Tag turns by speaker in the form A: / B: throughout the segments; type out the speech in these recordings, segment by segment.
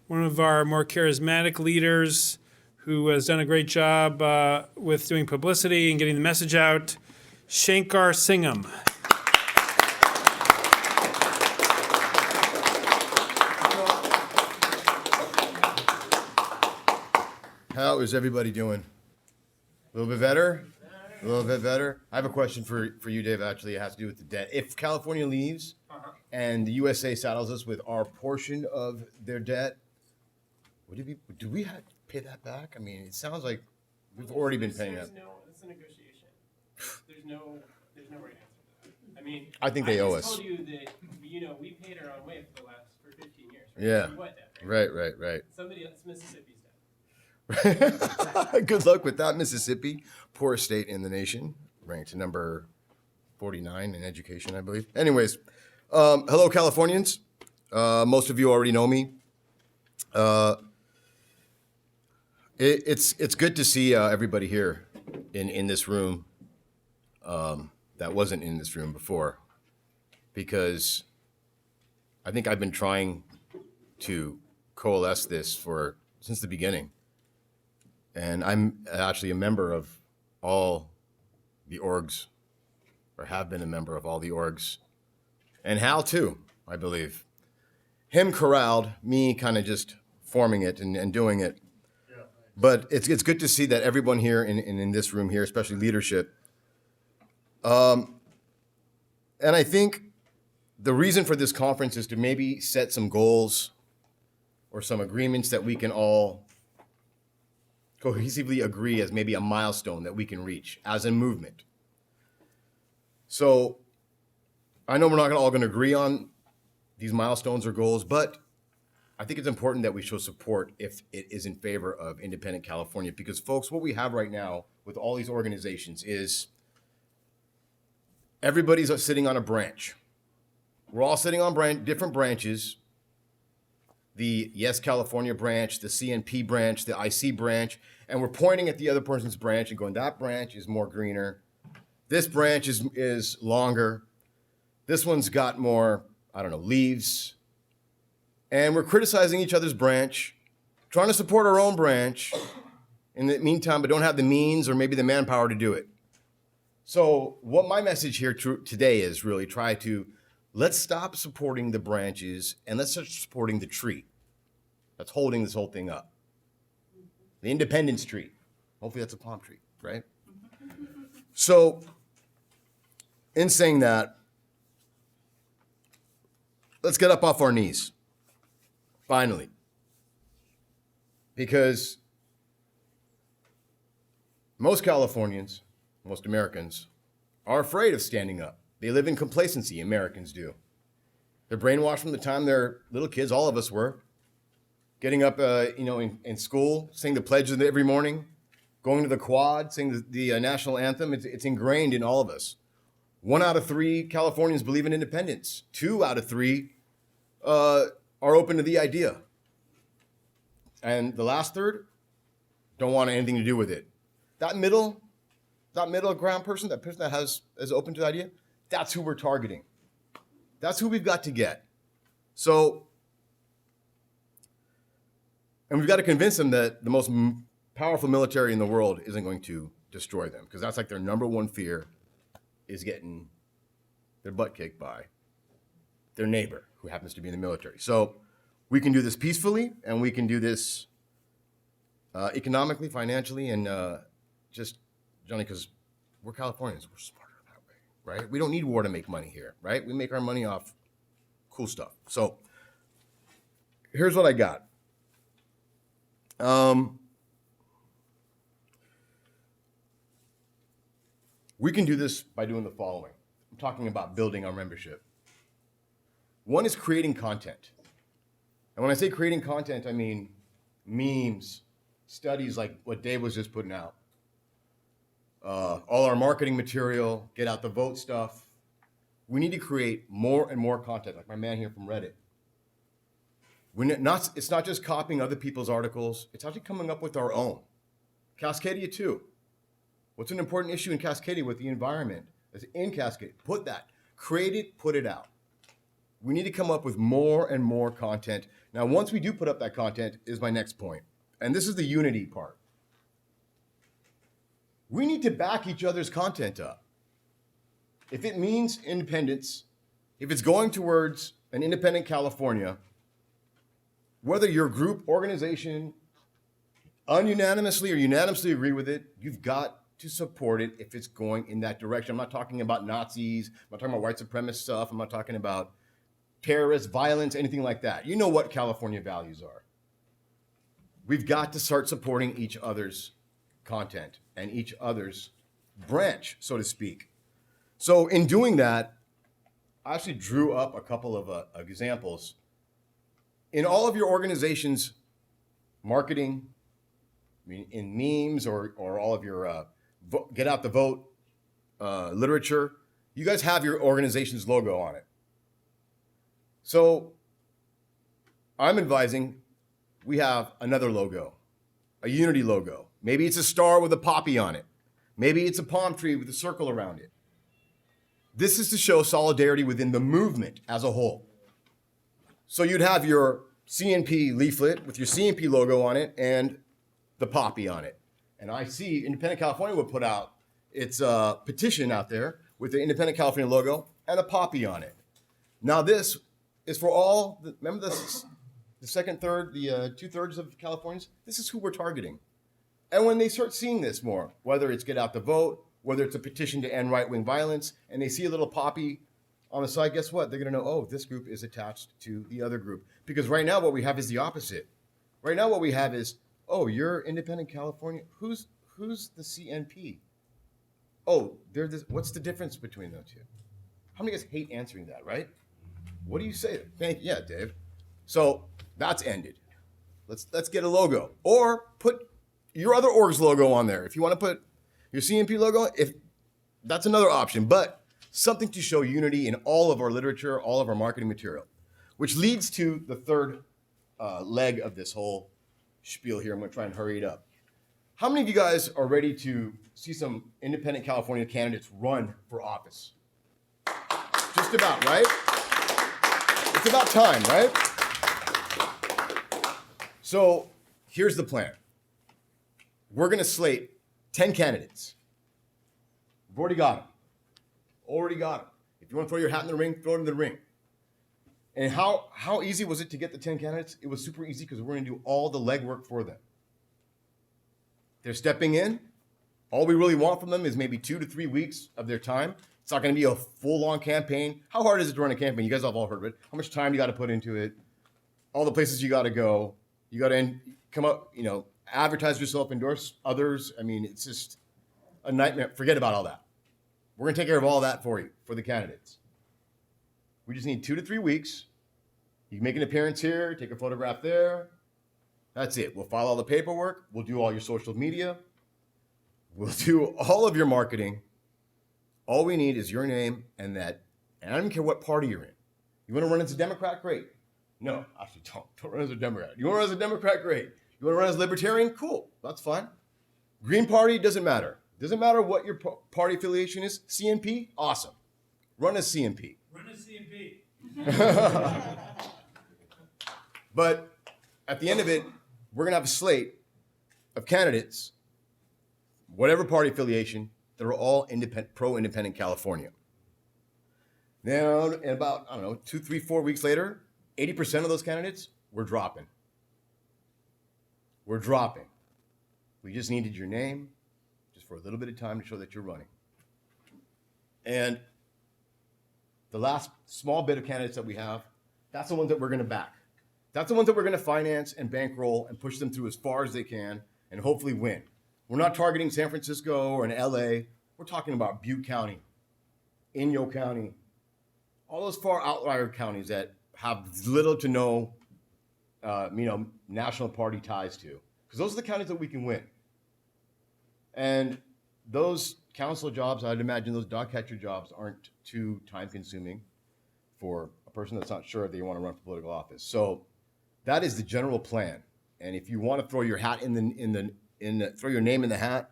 A: one of our more charismatic leaders who has done a great job with doing publicity and getting the message out, Shankar Singam.
B: How is everybody doing? A little bit better? A little bit better? I have a question for you, Dave, actually. It has to do with the debt. If California leaves and the USA saddles us with our portion of their debt, do we have to pay that back? I mean, it sounds like we've already been paying that.
A: It's a negotiation. There's no right answer to that. I mean,
B: I think they owe us.
A: I told you that, we paid our own way for 15 years. Right?
B: Yeah.
A: What debt, right?
B: Right.
A: Somebody else, Mississippi's debt.
B: Good luck with that, Mississippi. Poorest state in the nation, ranked number 49 in education, I believe. Anyways, hello, Californians. Most of you already know me. It's good to see everybody here in this room that wasn't in this room before, because I think I've been trying to coalesce this since the beginning. And I'm actually a member of all the orgs, or have been a member of all the orgs. And Hal, too, I believe. Him corralled, me kind of just forming it and doing it. Yeah. But it's good to see that everyone here in this room here, especially leadership. And I think the reason for this conference is to maybe set some goals or some agreements that we can all cohesively agree as maybe a milestone that we can reach as a movement. So I know we're not all going to agree on these milestones or goals, but I think it's important that we show support if it is in favor of independent California, because folks, what we have right now with all these organizations is everybody's sitting on a branch. We're all sitting on different branches. The Yes California branch, the CNP branch, the IC branch, and we're pointing at the other person's branch and going, that branch is more greener. This branch is longer. This one's got more, leaves. And we're criticizing each other's branch, trying to support our own branch in the meantime, but don't have the means or maybe the manpower to do it. So what my message here today is really let's stop supporting the branches and let's start supporting the tree that's holding this whole thing up. The independence tree. Hopefully that's a palm tree, right? So in saying that, let's get up off our knees, finally. Because most Californians, most Americans, are afraid of standing up. They live in complacency, Americans do. They're brainwashed from the time they're little kids, all of us were. Getting up, in school, saying the pledge every morning, going to the quad, saying the national anthem, it's ingrained in all of us. 1 out of 3 Californians believe in independence. 2 out of 3 are open to the idea. And the last third don't want anything to do with it. That middle ground person, that person that is open to the idea, that's who we're targeting. That's who we've got to get. And we've got to convince them that the most powerful military in the world isn't going to destroy them, because that's like their number one fear, is getting their butt kicked by their neighbor who happens to be in the military. So we can do this peacefully, and we can do this economically, financially, and just, Johnny, because we're Californians, we're smarter that way, right? We don't need war to make money here, right? We make our money off cool stuff. So here's what I got. We can do this by doing the following. I'm talking about building our membership. One is creating content. And when I say creating content, I mean memes, studies like what Dave was just putting out. All our marketing material, get out the vote stuff. We need to create more and more content, like my man here from Reddit. It's not just copying other people's articles, it's actually coming up with our own. Cascadia too. What's an important issue in Cascadia with the environment? That's in Cascadia. Put that. Create it, put it out. We need to come up with more and more content. Now, once we do put up that content is my next point. And this is the unity part. We need to back each other's content up. If it means independence, if it's going towards an independent California, whether your group, organization, ununanimously or unanimously agree with it, you've got to support it if it's going in that direction. I'm not talking about Nazis. I'm not talking about white supremacist stuff. I'm not talking about terrorist violence, anything like that. You know what California values are. We've got to start supporting each other's content and each other's branch, so to speak. So in doing that, I actually drew up a couple of examples. In all of your organizations' marketing, I mean, in memes or all of your get out the vote literature, you guys have your organization's logo on it. So I'm advising we have another logo, a unity logo. Maybe it's a star with a poppy on it. Maybe it's a palm tree with a circle around it. This is to show solidarity within the movement as a whole. So you'd have your CNP leaflet with your CNP logo on it and the poppy on it. And I see Independent California would put out its petition out there with the Independent California logo and a poppy on it. Now this is for all, remember the second, third, the 2/3 of Californians? This is who we're targeting. And when they start seeing this more, whether it's get out the vote, whether it's a petition to end right-wing violence, and they see a little poppy on the side, guess what? They're gonna know, oh, this group is attached to the other group. Because right now what we have is the opposite. Right now what we have is, oh, you're Independent California. Who's the CNP? Oh, they're this. What's the difference between those two? How many of you guys hate answering that, right? What do you say? Yeah, Dave. So that's ended. Let's get a logo. Or put your other org's logo on there. If you want to put your CNP logo, if that's another option. But something to show unity in all of our literature, all of our marketing material. Which leads to the third leg of this whole spiel here. I'm going to try and hurry it up. How many of you guys are ready to see some independent California candidates run for office? Just about, right? It's about time, right? So here's the plan. We're going to slate 10 candidates. We've already got them. Already got them. If you want to throw your hat in the ring, throw it in the ring. And how easy was it to get the 10 candidates? It was super easy because we're going to do all the legwork for them. They're stepping in. All we really want from them is maybe 2 to 3 weeks of their time. It's not going to be a full-on campaign. How hard is it to run a campaign? You guys have all heard of it. How much time you got to put into it? All the places you got to go. You got to come up, advertise yourself, endorse others. I mean, it's just a nightmare. Forget about all that. We're going to take care of all that for you, for the candidates. We just need 2 to 3 weeks. You can make an appearance here, take a photograph there. That's it. We'll file all the paperwork. We'll do all your social media. We'll do all of your marketing. All we need is your name and that. And I don't care what party you're in. You want to run as a Democrat? Great. No, actually don't run as a Democrat. You want to run as a Democrat? Great. You want to run as a Libertarian? Cool. That's fine. Green Party, doesn't matter. Doesn't matter what your party affiliation is. CNP? Awesome. Run as CNP.
A: Run as CNP.
B: But at the end of it, we're going to have a slate of candidates, whatever party affiliation, that are all pro-independent California. Now, in about, 2, 3, 4 weeks later, 80% of those candidates, we're dropping. We're dropping. We just needed your name, just for a little bit of time to show that you're running. And the last small bit of candidates that we have, that's the ones that we're going to back. That's the ones that we're going to finance and bankroll and push them through as far as they can and hopefully win. We're not targeting San Francisco or in LA. We're talking about Butte County, Inyo County, all those far outlier counties that have little to no, national party ties to. Because those are the counties that we can win. And those council jobs, I'd imagine those dog catcher jobs aren't too time consuming for a person that's not sure they want to run for political office. So that is the general plan. And if you want to throw your hat throw your name in the hat,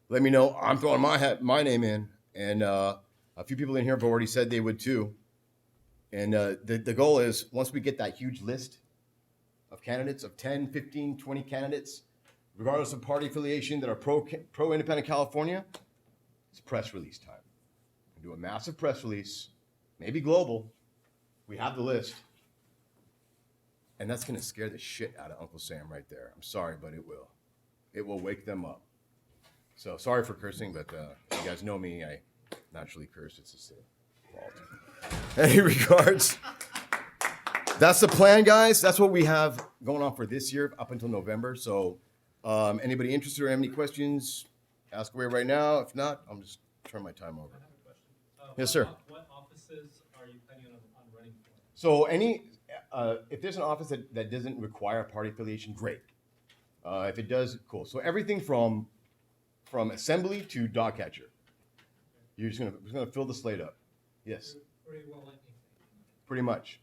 B: let me know. I'm throwing my name in. And a few people in here have already said they would too. And the goal is once we get that huge list of candidates of 10, 15, 20 candidates, regardless of party affiliation, that are pro independent California, it's press release time. Do a massive press release, maybe global. We have the list. And that's going to scare the shit out of Uncle Sam right there. I'm sorry, but it will. It will wake them up. So sorry for cursing, but you guys know me. I naturally curse. It's just a fault. Any regards. That's the plan, guys. That's what we have going on for this year up until November. So anybody interested or have any questions, ask away right now. If not, I'm just turn my time over.
C: I have a question.
B: Yes, sir.
C: What offices are you planning on running for?
B: So if there's an office that doesn't require party affiliation, great. If it does, cool. So everything from assembly to dog catcher. You're just gonna fill the slate up. Yes,
C: Pretty well anything.
B: pretty much.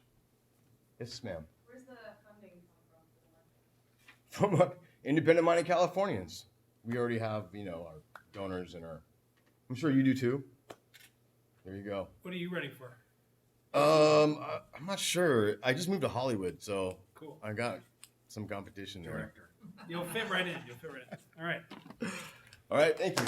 B: Yes, ma'am.
D: Where's the funding come from?
B: From independent-minded Californians. We already have, our donors and I'm sure you do too. There you go.
A: What are you running for?
B: I'm not sure. I just moved to Hollywood, so
A: Cool.
B: I got some competition there.
A: You'll fit right in. All right.
B: All right, thank you.